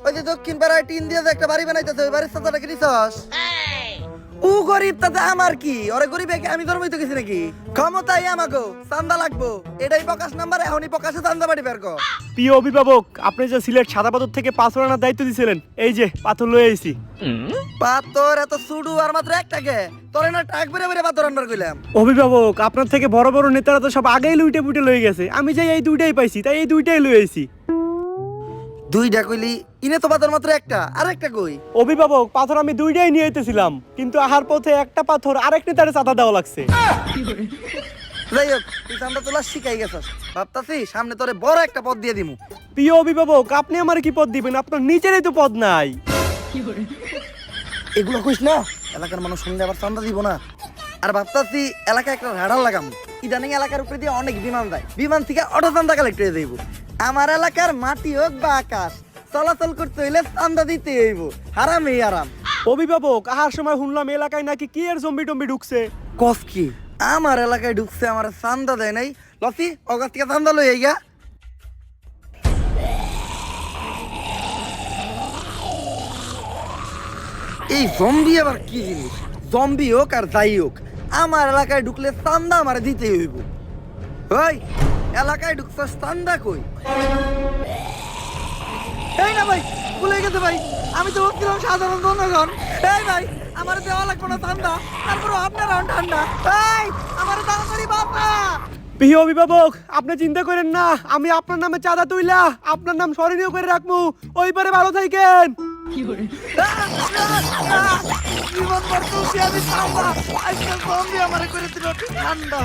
ওই যে দক্ষিণ পাড়ায় টিন দিয়ে যে একটা বাড়ি বানাইতেছে ওই বাড়ির চাচাটা কি নিছস? ও গরিব তাতে আমার কি? ওরে গরিব আমি ধর্মই তো কিছু নাকি? ক্ষমতাই আমাগো, চান্দা লাগবো। এটাই প্রকাশ নাম্বার, এখনই প্রকাশে চান্দা বাড়ি বের কর। প্রিয় অভিভাবক, আপনি যে সিলেট সাদা পাথর থেকে পাথর আনার দায়িত্ব দিয়েছিলেন, এই যে পাথর লয়ে আইছি। পাথর এত সুডু আর মাত্র একটাকে তোরে না টাক বেরে বেরে পাথর আনবার কইলাম। অভিভাবক, আপনার থেকে বড় বড় নেতারা তো সব আগেই লুইটে পুটে লয়ে গেছে, আমি যাই এই দুইটাই পাইছি, তাই এই দুইটাই লয়ে আইছি। দুইটা কইলি, ইনে তো পাথর মাত্র একটা, আর একটা কই? অভিভাবক, পাথর আমি দুইটাই নিয়ে আইতেছিলাম, কিন্তু আহার পথে একটা পাথর আরেক নেতারে চাঁদা দেওয়া লাগছে। যাই হোক, তুই চান্দা তোলা শিখাই গেছস। ভাবতাছি সামনে তোরে বড় একটা পদ দিয়ে দিমু। প্রিয় অভিভাবক, আপনি আমার কি পদ দিবেন? আপনার নিচেরই তো পদ নাই। এগুলো কইস না, এলাকার মানুষ শুনলে আবার চান্দা দিব না। আর ভাবতাছি এলাকায় একটা রাডার লাগাম। ইদানিং এলাকার উপরে দিয়ে অনেক বিমান যায়, বিমান থেকে অটো চান্দা কালেক্ট হয়ে যাইব। আমার এলাকার মাটি হোক বা আকাশ, চলাচল করতে হইলে চান্দা দিতে হইব। হারামই আরাম। অভিভাবক, আহার সময় শুনলাম এলাকায় নাকি কি এর জম্বি টম্বি ঢুকছে। কস কি? আমার এলাকায় ঢুকছে, আমার চান্দা দেয় নাই। লসি অগাছ থেকে চান্দা লই আইগা। এই জম্বি আবার কি জিনিস? জম্বি হোক আর যাই হোক, আমার এলাকায় ঢুকলে চান্দা আমার দিতে হইব। ওই এলাকায় ঢুকছস, চান্দা কই? এই না ভাই, ভুলে গেছে ভাই, আমি তো ভাবছিলাম সাধারণ জনগণ। এই ভাই, আমার দেওয়া লাগবে না চান্দা, তারপর আপনার ঠান্ডা। এই আমার তাড়াতাড়ি বাবা। প্রিয় অভিভাবক, আপনি চিন্তা করেন না, আমি আপনার নামে চাঁদা তুইলা আপনার নাম স্মরণীয় করে রাখবো। ওই পারে ভালো থাকেন। জীবন বর্তমান আমি চান্দা, আজকাল জম্বি আমার করে দিল ঠান্ডা।